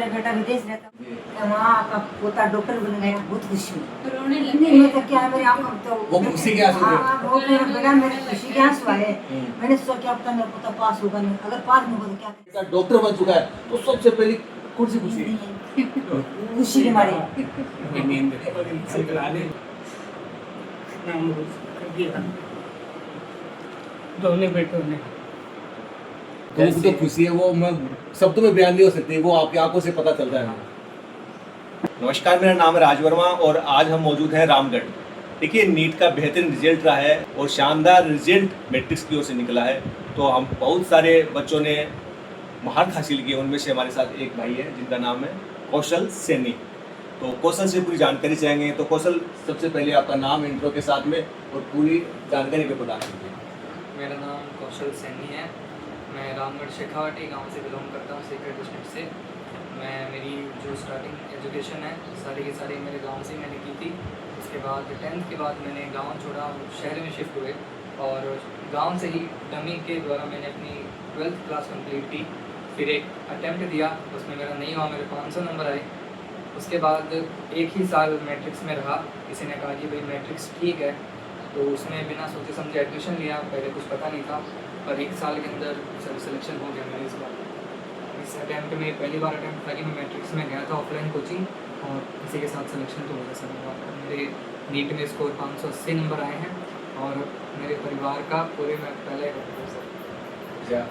मेरा बेटा विदेश रहता है, वहाँ आपका पोता डॉक्टर बन गया, बहुत खुशी हूँ। रोने लगी। नहीं मैं तो क्या मेरे आंखों में तो वो खुशी के आंसू थे। हाँ, वो मेरा बेटा मेरे खुशी के आंसू आए। मैंने सोचा क्या पता मेरा पोता पास होगा नहीं, अगर पास नहीं होगा तो क्या करें? डॉक्टर बन चुका है तो सबसे पहली खुशी खुशी खुशी के मारे दोनों बेटों ने तो तो खुशी है वो मैं शब्दों में बयान नहीं हो सकती, वो आपकी आंखों से पता चलता है। नमस्कार, मेरा नाम है राज वर्मा और आज हम मौजूद हैं रामगढ़। देखिए, नीट का बेहतरीन रिजल्ट रहा है और शानदार रिजल्ट मैट्रिक्स की ओर से निकला है। तो हम बहुत सारे बच्चों ने महारत हासिल की, उनमें से हमारे साथ एक भाई है जिनका नाम है कौशल सैनी। तो कौशल से पूरी जानकारी चाहेंगे। तो कौशल, सबसे पहले आपका नाम इंट्रो के साथ में और पूरी जानकारी पे प्रदान कीजिए। मेरा नाम कौशल सैनी है। मैं रामगढ़ शेखावाटी गांव से बिलोंग करता हूँ, सीकर डिस्ट्रिक्ट से। मेरी जो स्टार्टिंग एजुकेशन है सारी की सारी मेरे गांव से मैंने की थी। उसके बाद 10th के बाद मैंने गांव छोड़ा और शहर में शिफ्ट हुए और गांव से ही डमी के द्वारा मैंने अपनी 12th क्लास कंप्लीट की। फिर एक अटैम्प्ट दिया, उसमें मेरा नहीं हुआ, मेरे 500 नंबर आए। उसके बाद एक ही साल मैट्रिक्स में रहा। किसी ने कहा कि भाई मैट्रिक्स ठीक है, तो उसमें बिना सोचे समझे एडमिशन लिया। पहले कुछ पता नहीं था, पर एक साल के अंदर सिलेक्शन हो गया मेरा। इस बार इस अटैम्प्ट में पहली बार अटैम्प्ट था कि मैं मैट्रिक्स में गया था ऑफलाइन कोचिंग, और इसी के साथ सिलेक्शन तो हो गया सर मेरा। मेरे नीट में स्कोर 580 नंबर आए हैं और मेरे परिवार का पूरे में पहले करता हूँ सर।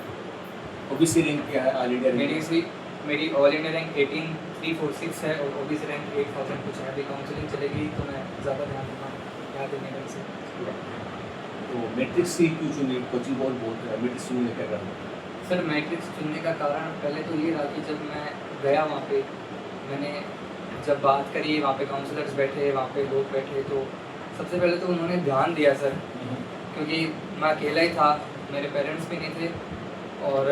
ओबीसी रैंक क्या है ऑल इंडिया? मेरी ऑल इंडिया रैंक 18346 है और ओबीसी रैंक 8000 कुछ है। अभी काउंसलिंग चलेगी तो मैं ज़्यादा ध्यान दूँगा याद देने का इसे। तो मैट्रिक्स ही क्यों चुनी? कोचिंग बहुत बोलते हैं मैट्रिक्स चुनने क्या करना? सर, मैट्रिक्स चुनने का कारण पहले तो ये रहा कि जब मैं गया वहाँ पे, मैंने जब बात करी, वहाँ पे काउंसलर्स बैठे, वहाँ पे लोग बैठे, तो सबसे पहले तो उन्होंने ध्यान दिया सर, क्योंकि मैं अकेला ही था, मेरे पेरेंट्स भी नहीं थे और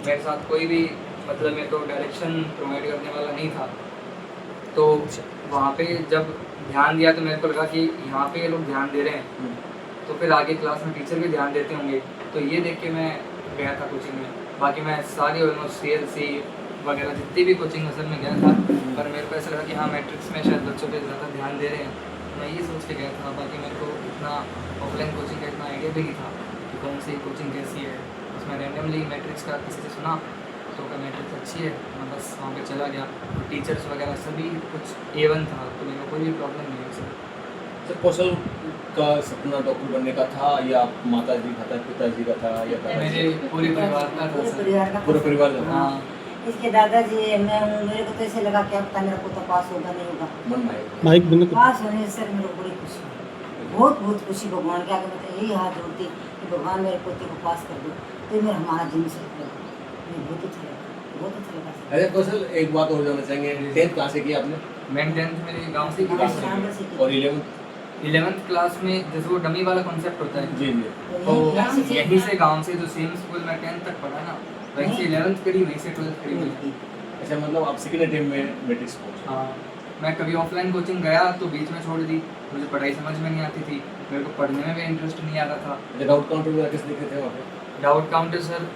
मेरे साथ कोई भी मतलब मेरे को डायरेक्शन प्रोवाइड करने वाला नहीं था। तो वहाँ पे जब ध्यान दिया तो मेरे को लगा कि यहाँ पे ये लोग ध्यान दे रहे हैं तो फिर आगे क्लास में टीचर भी ध्यान देते होंगे। तो ये देख के मैं गया था कोचिंग में। बाकी मैं सारी ऑलमोस्ट CLC वगैरह जितनी भी कोचिंग असल में गया था, पर मेरे को ऐसा लगा कि हाँ मैट्रिक्स में शायद बच्चों पे ज़्यादा ध्यान दे रहे हैं, मैं ये सोच के गया था। बाकी मेरे को इतना ऑफलाइन कोचिंग का इतना आइडिया भी नहीं था कि कौन सी कोचिंग कैसी है। बस मैं रैंडमली मैट्रिक्स का किसी से सुना तो क्या मैट्रिक्स अच्छी है, मैं बस वहाँ पे चला गया। टीचर्स वगैरह सभी कुछ A1 था, तो मेरे को कोई भी प्रॉब्लम नहीं हुई सर। सर, कौशल का सपना डॉक्टर बनने का था या माता जी का था, पिताजी का था या मेरे पूरे परिवार का था सर। परिवार का पूरे परिवार का? हाँ, इसके दादाजी मैं हूँ, मेरे को तो ऐसे लगा क्या पता मेरा पोता पास होगा नहीं होगा। मन में आया। माइक बंद कर। पास होने से सर मेरे को बड़ी खुशी हुई, बहुत खुशी भगवान के आगे मैं तो यही हाथ जोड़ती कि भगवान मेरे पोते को पास कर दो, तो मेरा हमारा जीवन से बहुत अच्छा लगा, बहुत अच्छा लगा सर। अरे कौशल, एक बात और जानना चाहेंगे, 10th क्लास से की आपने मैंने 10th मेरे गाँव से की हाँ, थी। शानदार से की। और 11th क्लास में जैसे वो डमी वाला कॉन्सेप्ट होता है, जी जी, तो यहीं से गांव से जो सेम स्कूल में 10th तक पढ़ा ना, वहीं से 11th करी, वहीं से 12th करी हुई। अच्छा, मतलब आप सेकेंड अटेम्प्ट में मैट्रिक्स पहुंचे। हाँ, मैं कभी ऑफलाइन कोचिंग गया तो बीच में छोड़ दी, मुझे पढ़ाई समझ में नहीं आती थी, मेरे को पढ़ने में भी इंटरेस्ट नहीं आ रहा था। अच्छा, डाउट काउंटर वगैरह किस लिखे थे वहाँ पे? Doubt counter sir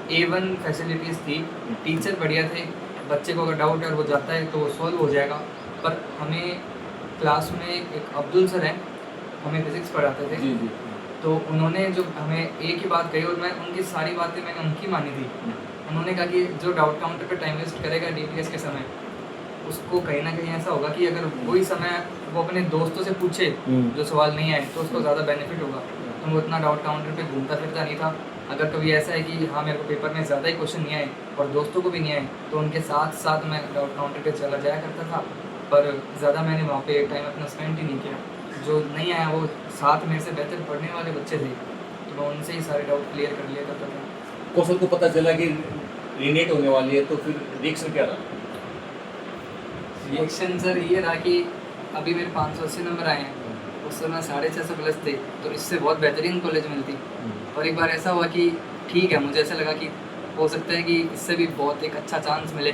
A1 facilities थी, टीचर बढ़िया थे, बच्चे को अगर डाउट है वो जाता है तो सॉल्व हो जाएगा। पर हमें क्लास में एक अब्दुल सर हैं, हमें फिज़िक्स पढ़ाते थे, जी जी, तो उन्होंने जो हमें एक ही बात कही और मैं उनकी सारी बातें मैंने उनकी मानी थी। उन्होंने कहा कि जो डाउट काउंटर पे टाइम वेस्ट करेगा DPS के समय, उसको कहीं ना कहीं ऐसा होगा कि अगर वही समय वो अपने दोस्तों से पूछे जो सवाल नहीं आए तो उसको ज़्यादा बेनिफिट होगा। तो वो इतना डाउट काउंटर पे घूमता फिरता नहीं था। अगर कभी ऐसा है कि हाँ मेरे को पेपर में ज़्यादा ही क्वेश्चन नहीं आए और दोस्तों को भी नहीं आए तो उनके साथ साथ मैं डाउट काउंटर पे चला जाया करता था, पर ज़्यादा मैंने वहाँ पे टाइम अपना स्पेंड ही नहीं किया। जो नहीं आया वो साथ मेरे से बेहतर पढ़ने वाले बच्चे थे, तो मैं उनसे ही सारे डाउट क्लियर कर लिया करता था। कौशल को पता चला कि रीनेट होने वाली है, तो फिर रिएक्शन क्या रहा? रिएक्शन सर ये रहा कि अभी मेरे 580 नंबर आए हैं, उस समय 650 प्लस थे, तो इससे बहुत बेहतरीन कॉलेज मिलती। और एक बार ऐसा हुआ कि ठीक है, मुझे ऐसा लगा कि हो सकता है कि इससे भी बहुत एक अच्छा चांस मिले।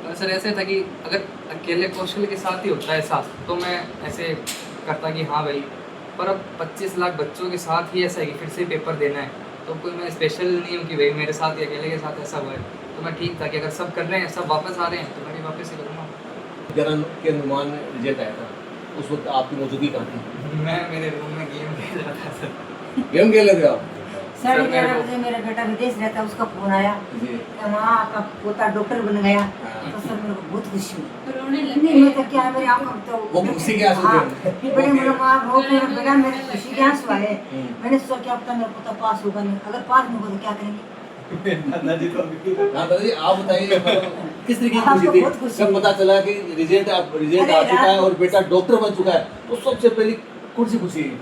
तो सर ऐसे था कि अगर अकेले कौशल के साथ ही होता है साथ तो मैं ऐसे करता कि हाँ भाई, पर अब 25 लाख बच्चों के साथ ही ऐसा है कि फिर से पेपर देना है, तो कोई मैं स्पेशल नहीं हूँ कि भाई मेरे साथ या अकेले के साथ ऐसा हुआ है। तो मैं ठीक था कि अगर सब कर रहे हैं, सब वापस आ रहे हैं तो मैं भी वापस ही करूँगा। 11 के अनुमान में रिजल्ट आया था, उस वक्त आपकी मौजूदगी कहाँ थी? मैं मेरे रूम में गेम खेल रहा था सर। गेम खेल रहे थे आप? 11:30 बजे मेरा बेटा विदेश रहता, उसका फोन आया जी। कि माँ आपका पोता डॉक्टर बन गया। हाँ। तो सर मेरे को बहुत खुशी हुई। रोने नहीं लगे। मैं तो क्या है, मेरी आंखों में तो वो खुशी के आंसू थे। हाँ, फिर बड़े मेरे माँ रो के बेटा मेरे खुशी के आंसू आए। हम्म। मैंने सोचा क्या पता मेरा पोता पास होगा नहीं, अगर पास नहीं होगा तो क्या करेंगे। हाँ दादाजी आप बताइए, मतलब किस तरीके की आपको खुशी थी बहुत खुशी जब हुई। पता चला कि रिजल्ट अरे आ चुका है यार। और बेटा डॉक्टर बन चुका है, तो सबसे पहली कौन सी खुशी है?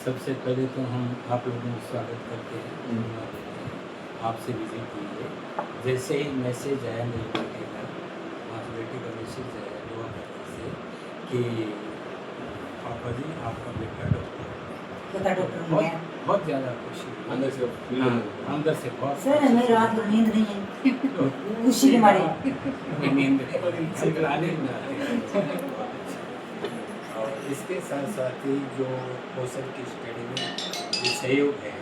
सबसे पहले तो हम आप लोगों का स्वागत करते हैं, धन्यवाद देते हैं, आपसे विजिट हुई है। जैसे ही मैसेज आया मेरे बेटे का, हमारे बेटे का मैसेज आया दुआ करने से कि पापा जी आपका बेटा डॉक्टर, पोता डॉक्टर बन गया। बहुत ज़्यादा खुशी हुई। अंदर से feel हाँ, होने अंदर से बहुत सर मेरी रात में नींद नहीं है, खुशी के मारे। हमें नींद हम कराने में आते हैं। और इसके साथ साथ ही जो कौशल की स्टडी में जो सहयोग है,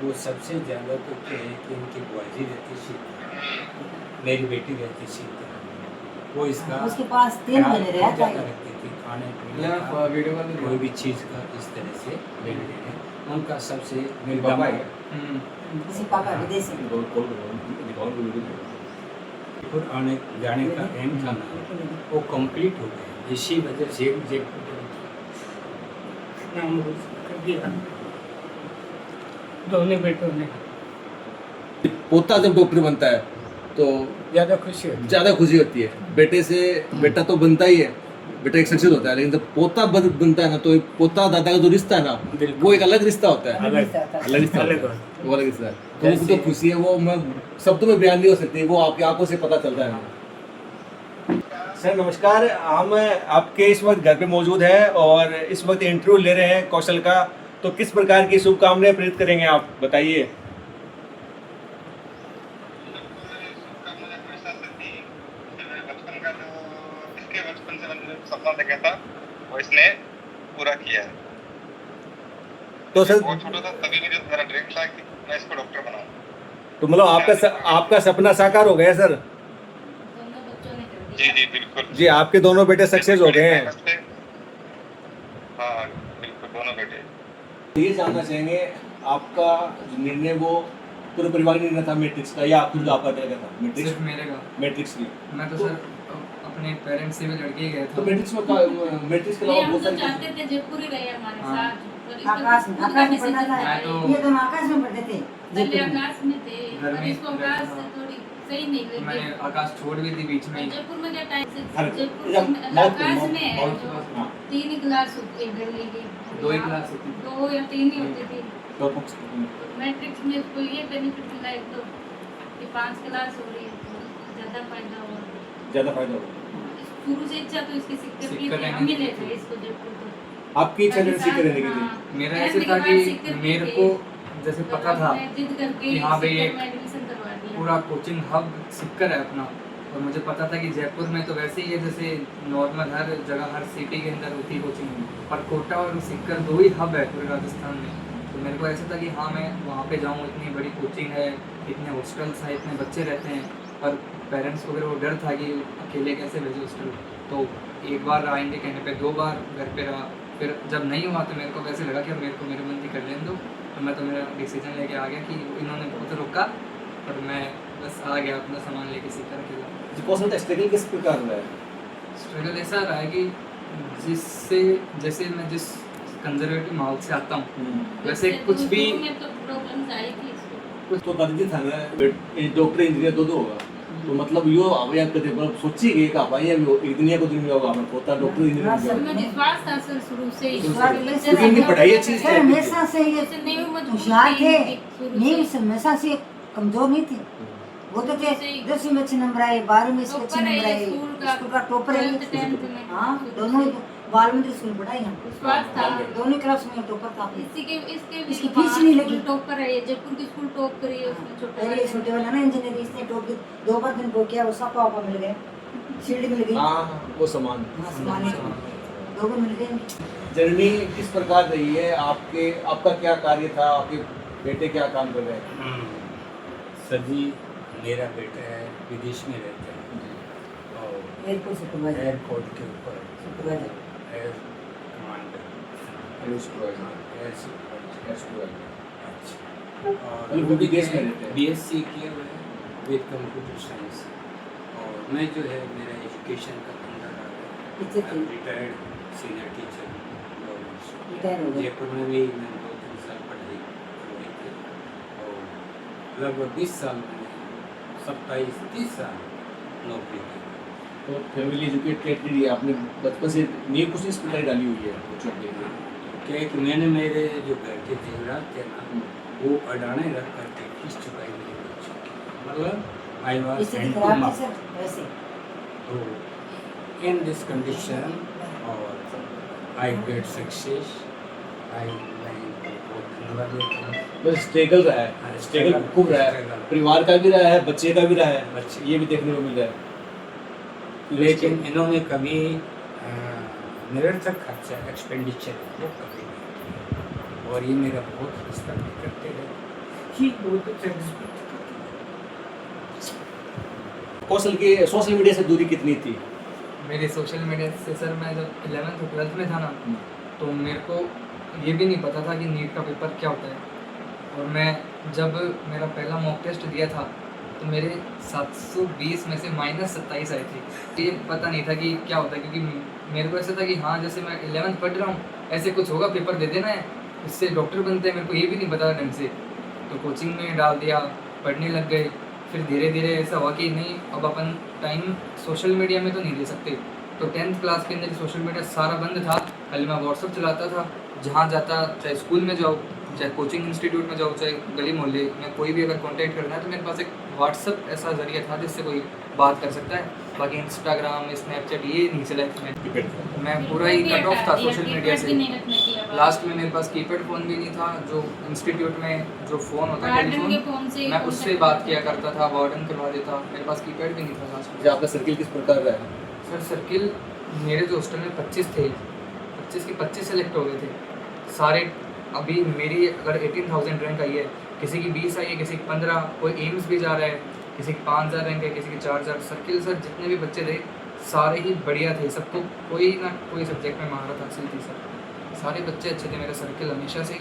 वो सबसे ज़्यादा तो क्या है कि इनकी बुआजी रहती सीखा, मेरी बेटी रहती सीखा, वो इसका उसके पास 3 ख्याल महीने बहुत रहता ज़्यादा है। रखती थी, खाने पीने मैं का, वीडियो कॉल में कोई भी चीज़ का इस तरह से मेरे लिए उनका सबसे मेरे पापा है। किसी पापा विदेश में। जयपुर आने जाने का एम था ना, वो कंप्लीट हो गया, इसी वजह से जयपुर नाम कर दिया दोनों बेटों ने। पोता जब डॉक्टर बनता है तो ज़्यादा खुशी होती ज्यादा खुशी होती है। बेटे से बेटा तो बनता ही है, बेटा एक सक्सेस होता है, लेकिन जब पोता बनता है ना, तो एक पोता दादा का जो रिश्ता है ना, बिल्कुल। वो एक अलग रिश्ता होता है। अलग रिश्ता होता है। अलग रिश्ता अलग होता है, वो अलग रिश्ता है। तो उनको तो जैसे- खुशी है, वो मैं शब्दों में बयान नहीं हो सकती, वो आपकी आंखों से पता चलता है। सर नमस्कार, हम आपके इस वक्त घर पे मौजूद हैं और इस वक्त इंटरव्यू ले रहे हैं कौशल का, तो किस प्रकार की शुभकामनाएं प्रेरित करेंगे आप बताइए। बचपन से मैंने सपना देखा था और इसने पूरा किया है। तो सर बहुत छोटा था तभी मेरा ड्रीम था कि मैं इसको डॉक्टर बनाऊं। तो मतलब आपका सपना साकार हो गया सर? दोनों बच्चों ने कर जी दिया। जी बिल्कुल जी, आपके दोनों बेटे सक्सेस हो गए हैं। हाँ बिल्कुल दोनों बेटे। ये जानना चाहेंगे आपका जो निर्णय वो पूरे परिवार का निर्णय था मैट्रिक्स का, या खुद आपका निर्णय था मैट्रिक्स? सिर्फ मेरे का। मैट्रिक्स की मैं तो सर अपने पेरेंट्स से भी लड़के ही गया तो था। मैट्रिक्स में मैट्रिक्स के नहीं, अलावा हम बहुत तो सारी चाहते थे जयपुर ही रहे हमारे हाँ। साथ, पर इसका आकाश में खुद का पढ़ना decision था। था मैं तो- ये दोनों आकाश में पढ़ते थे। पहले आकाश में थे, घर पर में इसको आकाश से थोड़ी सही नहीं लगी। मैंने आकाश छोड़ भी दी बीच में ही। जयपुर में क्या टाइम से हर- जयपुर जब में माउथ- आकाश माउथ- में है माउथ जो क्लास। हाँ। 3 क्लास होती है दिल्ली की। 2 ही क्लास होती थी। 2 या 3 ही होती थी। तो मैट्रिक्स में इसको ये बेनिफिट मिला एक तो कि 5 क्लास हो रही है, तो ज़्यादा फायदा हुआ। ज्यादा फायदा होगा। शुरू से इच्छा तो इसकी सिक्कर की सिक्कर थी, रहने हम ही की लेते थी। इसको जयपुर तो। आपकी इच्छा नहीं सीख रहने की थी। हाँ। मेरा tenth ऐसे के था बाद कि सिक्कर की मेरे थी। को जैसे तो पता था हमने जिद करके कि हाँ भाई सिक्कर एक में एडमिशन करवा दिया। पूरा कोचिंग हब सिक्कर है अपना, और मुझे पता था कि जयपुर में तो वैसे ही है जैसे नॉर्मल हर जगह हर सिटी के अंदर होती है कोचिंग, पर कोटा और सिक्कर 2 ही हब है पूरे राजस्थान में। तो मेरे को ऐसा था कि हाँ मैं वहाँ पे जाऊँ, इतनी बड़ी कोचिंग है, इतने हॉस्टल्स हैं, इतने बच्चे रहते हैं, पर पेरेंट्स को वो डर था कि अकेले कैसे भेजे हॉस्टल। तो एक बार आएंगे कहने पे 2 बार घर पे रहा, फिर जब नहीं हुआ तो मेरे को वैसे लगा कि अब मेरे को मेरे मन की कर लेने दो। तो मैं तो मेरा डिसीजन लेके आ गया कि इन्होंने बहुत रोका, पर मैं बस आ गया अपना सामान लेके सीखकर अकेला। कौशल का स्ट्रगल किस प्रकार रहा है? स्ट्रगल ऐसा रहा है कि जिससे जैसे मैं जिस कंजर्वेटिव माहौल से आता हूँ वैसे कुछ भी शुरू में तो प्रॉब्लम्स आई थी इसको। तो दादाजी था ना डॉक्टर इंजीनियर दो होगा, तो मतलब यो आवे कदे मतलब सोची गई का भाई अभी एक दुनिया को दिन में होगा, मैं पोता डॉक्टर इंजीनियर हाँ, बन सर। गया। हमें विश्वास था सर शुरू से ही। शुरू से। बच्चे क्योंकि इनकी पढ़ाई अच्छी से- थी। सर हमेशा से ये जैसे नहीं वो मजबूत होशियार थी थे, शुरू नहीं से। हमेशा से कमजोर नहीं थे। वो तो थे 10वीं में अच्छे नंबर आए, 12वीं में अच्छे टॉपर है नंबर आए, स्कूल स्कूल का टॉपर है। 12th 10th में। हाँ दोनों ही बालमंदिर स्कूल पढ़ाई हम, विश्वास था। दोनों क्लास में टॉपर था। इसकी इसकी फीस नहीं लगी। टॉपर है ये, जयपुर की स्कूल टॉप करी है उसने छोटे पहले वाले छोटे ने। वाला ना इंजीनियर इसने टॉप 2 बार दिन को किया, वो सपा वापा मिल गया, शील्ड मिल गई, हाँ वो समान आसमान ही 2 बार मिल गए। जर्नी किस प्रकार रही है आपके, आपका क्या कार्य था, आपके बेटे क्या काम कर रहे हैं? सर जी मेरा बेटा है विदेश में रहता है और एयरपोर्ट सुपरवाइजर एयरपोर्ट के ऊपर supervisor air commander air supervisor air supervisor. Air supervisor अच्छा और मतलब वो विदेश में रहते हैं। BSc किया हुआ है विद कंप्यूटर साइंस। और मैं जो है मेरा एजुकेशन का धंधा टीचर थे। Retired senior teacher government school retire हो गए। जयपुर में भी मैं 2-3 साल पढ़ाई करवाई थी और लगभग 20 साल मैंने 27-30 साल नौकरी की। तो फैमिली एजुकेटेड ही आपने बचपन से नींव कुछ इस प्रकार डाली हुई है बच्चों के लिए। क्या है कि मैंने मेरे जो घर के जेवरात थे ना वो अडाने रख करके किस चुकाई नहीं बच्चों की। मतलब आई वाज स्थिति खराब थी सर वैसे। तो इन दिस कंडीशन और आई गेट सक्सेस आई बहुत धन्यवाद देता हूँ। बस स्ट्रगल रहा है, हाँ, स्ट्रगल struggle, खूब रहा है, struggle। परिवार का भी रहा है, बच्चे का भी रहा है, बच्चे। ये भी देखने को मिल रहा है। लेकिन इन्होंने कभी निरर्थक खर्चा एक्सपेंडिचर वो कभी नहीं किया और ये मेरा बहुत रिस्पेक्ट करते हैं कि बहुत अच्छा रिस्पेक्ट कौशल की सोशल मीडिया से दूरी कितनी थी? मेरे सोशल मीडिया से सर मैं जब 11th और 12th में था ना तो मेरे को ये भी नहीं पता था कि नीट का पेपर क्या होता है। और मैं जब मेरा पहला मॉक टेस्ट दिया था तो मेरे 720 में से -27 आई थी। ये पता नहीं था कि क्या होता है क्योंकि मेरे को ऐसा था कि हाँ जैसे मैं 11th पढ़ रहा हूँ ऐसे कुछ होगा पेपर दे देना है इससे डॉक्टर बनते हैं। मेरे को ये भी नहीं पता ढंग से तो कोचिंग में डाल दिया पढ़ने लग गए। फिर धीरे धीरे ऐसा हुआ कि नहीं अब अपन टाइम सोशल मीडिया में तो नहीं दे सकते। तो 10th क्लास के अंदर सोशल मीडिया सारा बंद था। खाली मैं व्हाट्सअप चलाता था जहाँ जाता चाहे स्कूल में जाओ चाहे कोचिंग इंस्टीट्यूट में जाओ चाहे गली मोहल्ले में कोई भी अगर कांटेक्ट करना है तो मेरे पास एक व्हाट्सअप ऐसा जरिया था जिससे कोई बात कर सकता है। बाकी इंस्टाग्राम स्नैपचैट ये नहीं चला इसमें। मैं पूरा ही कट ऑफ था सोशल मीडिया से। लास्ट में मेरे पास कीपैड फ़ोन भी नहीं था। जो इंस्टीट्यूट में जो फ़ोन होता है टेलीफोन मैं उससे बात किया करता था वार्डन करवा देता। मेरे पास कीपैड भी नहीं था लास्ट में। अच्छा, आपका सर्किल किस प्रकार रहा है? सर सर्किल मेरे जो हॉस्टल में 25 थे 25 के 25 सेलेक्ट हो गए थे सारे। अभी मेरी अगर 18,000 रैंक आई है किसी की 20 आई है किसी की 15 कोई एम्स भी जा रहा है किसी की 5,000 रैंक है किसी की 4,000। सर्किल सर जितने भी बच्चे थे सारे ही बढ़िया थे। सबको कोई ना कोई सब्जेक्ट में महारत हासिल थी सर। सारे बच्चे अच्छे थे। मेरा सर्किल हमेशा से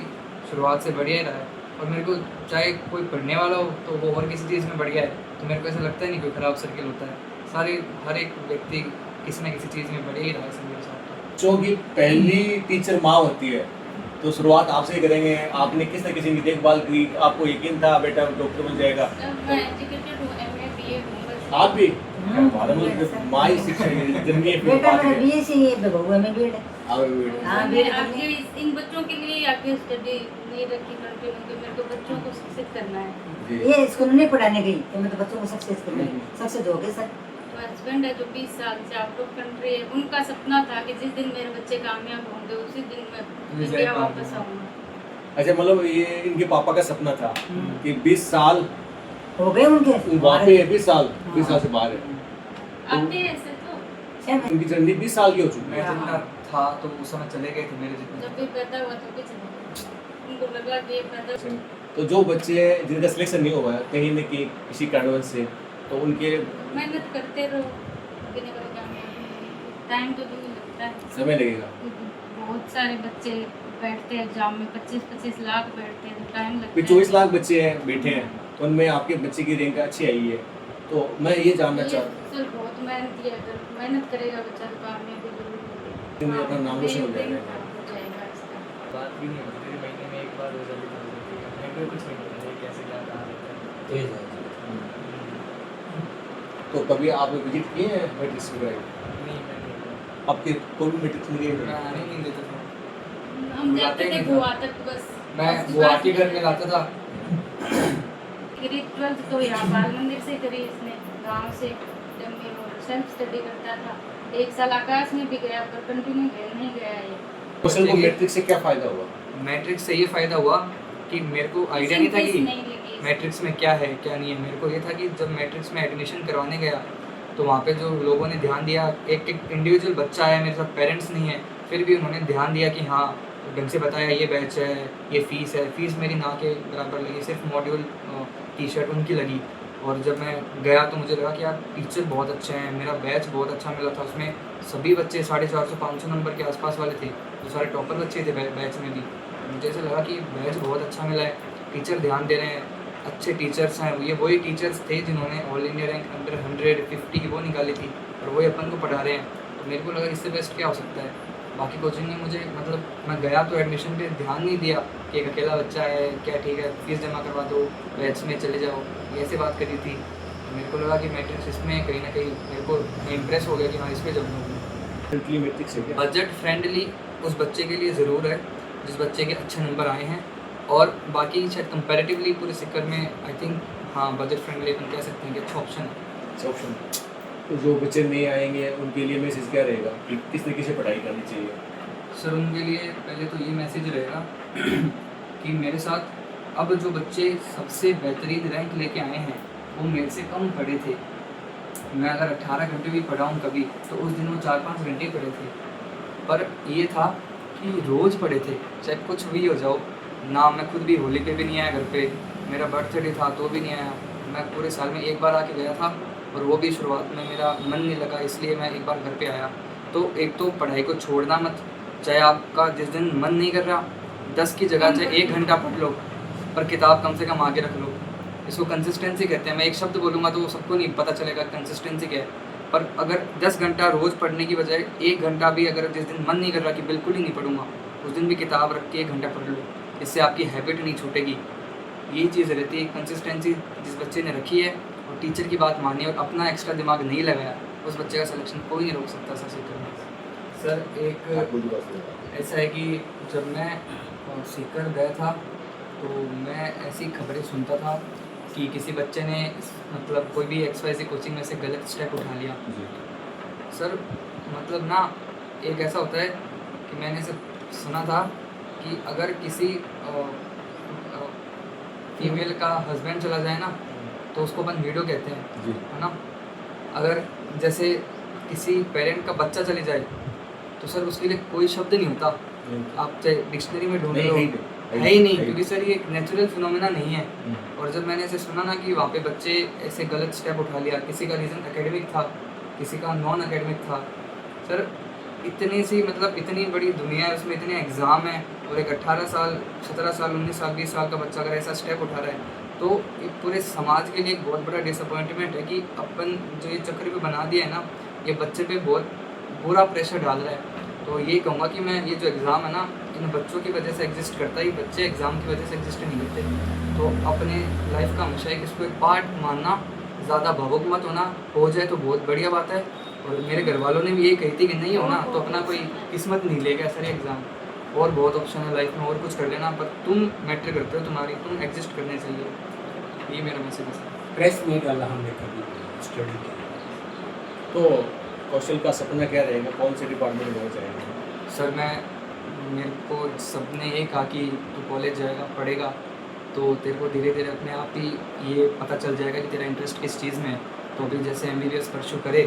शुरुआत से बढ़िया ही रहा है। और मेरे को चाहे कोई पढ़ने वाला हो तो वो और किसी चीज़ में बढ़ गया है तो मेरे को ऐसा लगता है नहीं कोई ख़राब सर्किल होता है। सारे हर एक व्यक्ति किसी न किसी चीज़ में बढ़िया ही रहा है सर मेरे साथ। बच्चों की पहली टीचर माँ होती है तो शुरुआत आपसे ही करेंगे। आपने किस तरह किसी की देखभाल की? आपको यकीन था बेटा डॉक्टर बन जाएगा? मैं एजुकेटेड हूँ MA BA हूँ बस। आप भी माँ ही शिक्षा जन्मी है फिर बेटा बात मेरा है। BSc ये बहू में बीएड है। हाँ, मैं BEd आगे करनी इन बच्चों के लिए आगे स्टडी नहीं रखी कंटिन्यू कि मेरे को बच्चों को शिक्षित करना है। जी। ये स्कूल नहीं पढ़ाने गई तो मैं तो बच्चों को सक्सेस कर गई। सक्सेस हो गए सर। तो हस्बैंड है जो 20 साल से आउट ऑफ कंट्री है। उनका सपना था कि जिस दिन मेरे बच्चे कामयाब होंगे उसी दिन मैं इंडिया वापस आऊँगा। अच्छा, मतलब ये इनके पापा का सपना था कि 20 साल हो गए उनके वहाँ पे है, 20 साल से बाहर है। आते हैं ऐसे तो 6 महीने। उनकी जर्नी 20 साल की हो चुकी मैं है। जितना था तो उस समय चले गए थे मेरे जितने। जब भी पैदा हुआ तो भी चले गए। उनको लगा कि ये पैदा तो जो बच्चे जिनका सिलेक्शन नहीं हुआ है कहीं न कहीं किसी कारणवश से तो उनके मेहनत करते रहो बिना कोई कामयाब टाइम तो भी नहीं लगता है। समय लगेगा। बहुत सारे बच्चे बैठते हैं एग्जाम में 25-25 लाख बैठते हैं तो टाइम लगता फिर है। 24 लाख बच्चे हैं बैठे हैं उनमें आपके बच्चे की रैंक अच्छी आई है तो मैं ये जानना चाहता सर बहुत मेहनत किया अगर मेहनत करेगा बच्चा तो कामयाबी जरूर हूँ कि अपना नाम रोशन हो जाएगा। हो जाएगा इसका। बात भी नहीं होती मेरे महीने में एक बार हो जाती है। मेरे को कुछ नहीं पता है कैसे क्या कहा जाता है। तेज है। तो कभी आप विजिट किए हैं मैट्रिक्स वगैरह? नहीं मैं नहीं गया। आपके कोई भी मैट्रिक्स में मैं गए? आने नहीं देता था। हम जाते थे नहीं गोवा तक बस। मैं गुवाहाटी घर में लाता था। करीब 12th तो यहाँ बाल मंदिर से करी इसने गांव से जम्मी और सेल्फ स्टडी करता था। 1 साल आकाश में भी गया पर कंटिन्यू नहीं गया ये। क्वेश्चन को मैट्रिक्स से क्या फायदा हुआ? मैट्रिक्स से ये फ़ायदा हुआ कि मेरे को आइडिया नहीं था फीस कि नहीं लगी। मैट्रिक्स में क्या है क्या नहीं है। मेरे को ये था कि जब मैट्रिक्स में एडमिशन करवाने गया तो वहाँ पे जो लोगों ने ध्यान दिया एक एक इंडिविजुअल बच्चा है मेरे साथ पेरेंट्स नहीं है फिर भी उन्होंने ध्यान दिया कि हाँ ढंग से बताया ये बैच है ये फ़ीस है। फ़ीस मेरी ना के बराबर लगी सिर्फ मॉड्यूल टी शर्ट उनकी लगी और जब मैं गया तो मुझे लगा कि यार टीचर बहुत अच्छे हैं, मेरा बैच बहुत अच्छा मिला था, उसमें सभी बच्चे 450-500 नंबर के आसपास वाले थे, तो सारे टॉपर बच्चे थे बैच में भी। मुझे ऐसा लगा कि बैच बहुत अच्छा मिला है, टीचर ध्यान दे रहे हैं, अच्छे टीचर्स हैं। ये वही टीचर्स थे जिन्होंने ऑल इंडिया रैंक अंडर 150 की वो निकाली थी, और वही अपन को पढ़ा रहे हैं। तो मेरे को लगा इससे बेस्ट क्या हो सकता है। बाकी कोचिंग ने मुझे मतलब मैं गया तो एडमिशन पे ध्यान नहीं दिया कि एक अकेला बच्चा है, क्या ठीक है फीस जमा करवा दो, बैच में चले जाओ, ये ऐसे बात करी थी। तो मेरे को लगा कि मैट्रिक्स इसमें कहीं ना कहीं मेरे को इम्प्रेस हो गया कि हाँ इस पर जब फ्रेंडली मैट्रिक्स है क्या? बजट फ्रेंडली उस बच्चे के लिए ज़रूर है जिस बच्चे के अच्छे नंबर आए हैं, और बाकी शायद कंपैरेटिवली पूरे सिक्कर में आई थिंक हाँ बजट फ्रेंडली अपन कह सकते हैं कि अच्छा ऑप्शन है। अच्छा ऑप्शन। तो जो बच्चे नए आएंगे उनके लिए मैसेज क्या रहेगा कि किस तरीके से पढ़ाई करनी चाहिए? सर उनके लिए पहले तो ये मैसेज रहेगा कि मेरे साथ अब जो बच्चे सबसे बेहतरीन रैंक लेके आए हैं वो मेरे से कम पढ़े थे। मैं अगर 18 घंटे भी पढ़ा हूँ कभी तो उस दिन वो 4-5 घंटे पढ़े थे, पर ये था कि रोज़ पढ़े थे, चाहे कुछ भी हो जाओ ना। मैं खुद भी होली पे भी नहीं आया घर पे, मेरा बर्थडे था तो भी नहीं आया। मैं पूरे साल में एक बार आके गया था, और वो भी शुरुआत में मेरा मन नहीं लगा, इसलिए मैं एक बार घर पे आया। तो एक तो पढ़ाई को छोड़ना मत, चाहे आपका जिस दिन मन नहीं कर रहा 10 की जगह चाहे 1 घंटा पढ़ लो, पर किताब कम से कम आगे रख लो। इसको कंसिस्टेंसी कहते हैं। मैं एक शब्द बोलूँगा तो सबको नहीं पता चलेगा कंसिस्टेंसी क्या है, पर अगर 10 घंटा रोज़ पढ़ने की बजाय 1 घंटा भी अगर जिस दिन मन नहीं कर रहा कि बिल्कुल ही नहीं पढ़ूंगा, उस दिन भी किताब रख के 1 घंटा पढ़ लो, इससे आपकी हैबिट नहीं छूटेगी। यही चीज़ रहती है कंसिस्टेंसी। जिस बच्चे ने रखी है और टीचर की बात मानी और अपना एक्स्ट्रा दिमाग नहीं लगाया, उस बच्चे का सिलेक्शन कोई नहीं रोक सकता सर सीकर में। सर एक ऐसा है कि जब मैं सीकर गया था तो मैं ऐसी खबरें सुनता था कि किसी बच्चे ने मतलब कोई भी XYZ कोचिंग में से गलत स्टेप उठा लिया। सर मतलब ना एक ऐसा होता है कि मैंने सब सुना था कि अगर किसी फीमेल का हस्बैंड चला जाए ना तो उसको अपन वीडियो कहते हैं, है ना। अगर जैसे किसी पेरेंट का बच्चा चले जाए तो सर उसके लिए कोई शब्द नहीं होता, आप चाहे डिक्शनरी में ढूंढ लो, है ही नहीं, क्योंकि सर ये एक नेचुरल फिनोमेना नहीं है। और जब मैंने ऐसे सुना ना कि वहाँ पे बच्चे ऐसे गलत स्टेप उठा लिया, किसी का रीज़न एकेडमिक था, किसी का नॉन एकेडमिक था, सर इतनी सी मतलब इतनी बड़ी दुनिया है, उसमें इतने एग्ज़ाम हैं, और एक 18 साल 17 साल 19 साल 20 साल का बच्चा अगर ऐसा स्टेप उठा रहा है तो एक पूरे समाज के लिए एक बहुत बड़ा डिसअपॉइंटमेंट है कि अपन जो ये चक्र भी बना दिया है ना, ये बच्चे पे बहुत बुरा प्रेशर डाल रहा है। तो यही कहूँगा कि मैं ये जो एग्ज़ाम है ना इन बच्चों की वजह से एग्जिस्ट करता है, बच्चे एग्ज़ाम की वजह से एग्जिस्ट नहीं करते। तो अपने लाइफ का हमेशा एक इसको एक पार्ट मानना, ज़्यादा भावुक मत होना, हो जाए तो बहुत बढ़िया बात है। और मेरे घर वालों ने भी यही कही थी कि नहीं होना तो अपना कोई किस्मत नहीं लेगा सर एग्ज़ाम, और बहुत ऑप्शन है लाइफ में और कुछ कर लेना, पर तुम मैटर करते हो, तुम्हारी तुम एग्जिस्ट करने चाहिए। ये मेरा मैसेज है सर। प्रेस नहीं डाला हमने कभी स्टडी के। तो कौशल का सपना क्या रहेगा, कौन से डिपार्टमेंट में जाना चाहेंगे? सर मेरे को सबने ये कहा कि तू कॉलेज जाएगा पढ़ेगा तो तेरे को धीरे धीरे अपने आप ही ये पता चल जाएगा कि तेरा इंटरेस्ट किस चीज़ में है। तो अभी जैसे MBBS परस्यू करे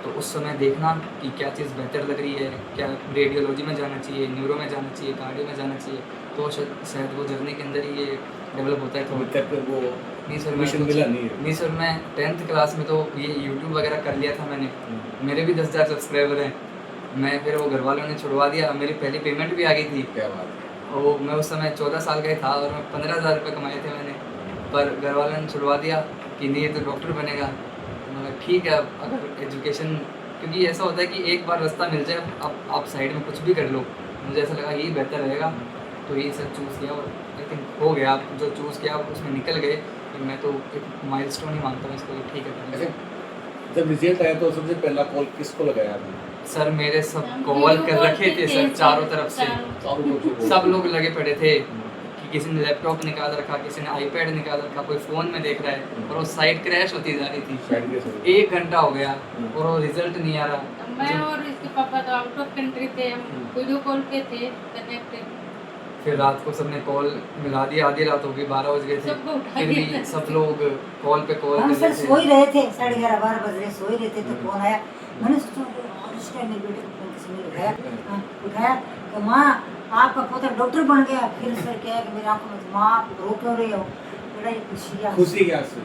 तो उस समय देखना कि क्या चीज़ बेहतर लग रही है, क्या रेडियोलॉजी में जाना चाहिए, न्यूरो में जाना चाहिए, कार्डियो में जाना चाहिए, तो शायद वो जर्नी के अंदर ही ये डेवलप होता है। अभी तो तक वो नहीं सर, एडमिशन मिला नहीं है? नहीं सर, मैं 10th क्लास में तो ये YouTube वगैरह कर लिया था मैंने, मेरे भी 10,000 सब्सक्राइबर हैं। मैं फिर वो घर वालों ने छुड़वा दिया, मेरी पहली पेमेंट भी आ गई थी। क्या बात है। वो मैं उस समय 14 साल का ही था और मैं 15,000 रुपये कमाए थे मैंने, पर घर वालों ने छुड़वा दिया कि नहीं तो डॉक्टर बनेगा। मतलब ठीक है, अगर एजुकेशन, क्योंकि ऐसा होता है कि एक बार रास्ता मिल जाए आप साइड में कुछ भी कर लो, मुझे ऐसा लगा यही बेहतर रहेगा, तो यही सब चूज़ किया और आई थिंक हो गया। आप जो चूज़ किया आप उसमें निकल गए, तो मैं तो एक माइलस्टोन ही मानता हूँ इसको, ठीक है। अच्छा, जब रिजल्ट आया तो सबसे पहला कॉल किसको लगाया आपने? सर मेरे सब कॉल कर रखे थे सर, चारों तरफ से सब लोग लगे पड़े थे कि किसी ने लैपटॉप निकाल रखा, किसी ने iPad निकाल रखा, कोई फ़ोन में देख रहा है, और वो साइट क्रैश होती जा रही थी। 1 घंटा हो गया और वो रिजल्ट नहीं आ रहा। मैं और इसके पापा तो आउट ऑफ कंट्री थे, हम वीडियो कॉल पे थे कनेक्टेड। फिर रात को सबने कॉल मिला दिया, आधी रात हो गई, 12 बज गए थे, सबको उठा फिर दिया भी था। सब लोग कॉल पे कॉल हम कर सर रहे सो ही थे। रहे थे, 11:30 12 बज रहे, सो ही रहे थे तो फोन आया। मैंने सोचा और इस टाइम मेरे बेटे को फोन किसी ने उठाया कि माँ आपका पोता डॉक्टर बन गया। फिर सर क्या है कि मेरी आंखों में माँ रो क्यों रही हो बेटा, ये खुशी है। खुशी क्या से?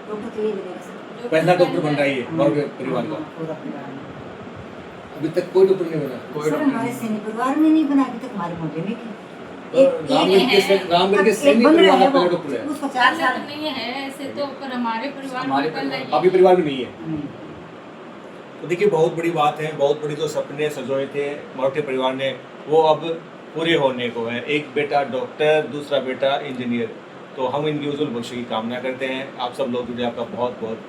डॉक्टर तो यही बनेगा सर। पहला डॉक्टर बन रहा है ये मौर्य परिवार का। पूरा परिवार में। अभी तक कोई डॉक्टर नहीं बना। सर हमारे सैन्य परिवार में नहीं बना अभी तक, हमारे मोहल्ले में की। रामगढ़ के सैनिक बन रहा परिवार है का वो, पहला डॉक्टर है। उसको 4 पहले साल तो नहीं है ऐसे तो, पर हमारे परिवार हमारे में पहले परिवार- अभी परिवार में नहीं है। नहीं। तो देखिए बहुत बड़ी बात है, बहुत बड़ी जो सपने सजोए थे मराठी परिवार ने वो अब पूरे होने को है। एक बेटा डॉक्टर, दूसरा बेटा इंजीनियर। तो हम इनकी उज्जवल भविष्य की कामना करते हैं। आप सब लोग जुड़े, आपका बहुत बहुत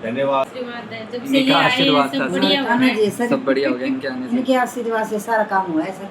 धन्यवाद। आशीर्वाद है, जब से ये इनका आए हैं आशीर्वाद था सब सर। बढ़िया हो आने गया। दे सर। सब बढ़िया हो गया इनके आने से। इनके आशीर्वाद से सारा काम हुआ है सर।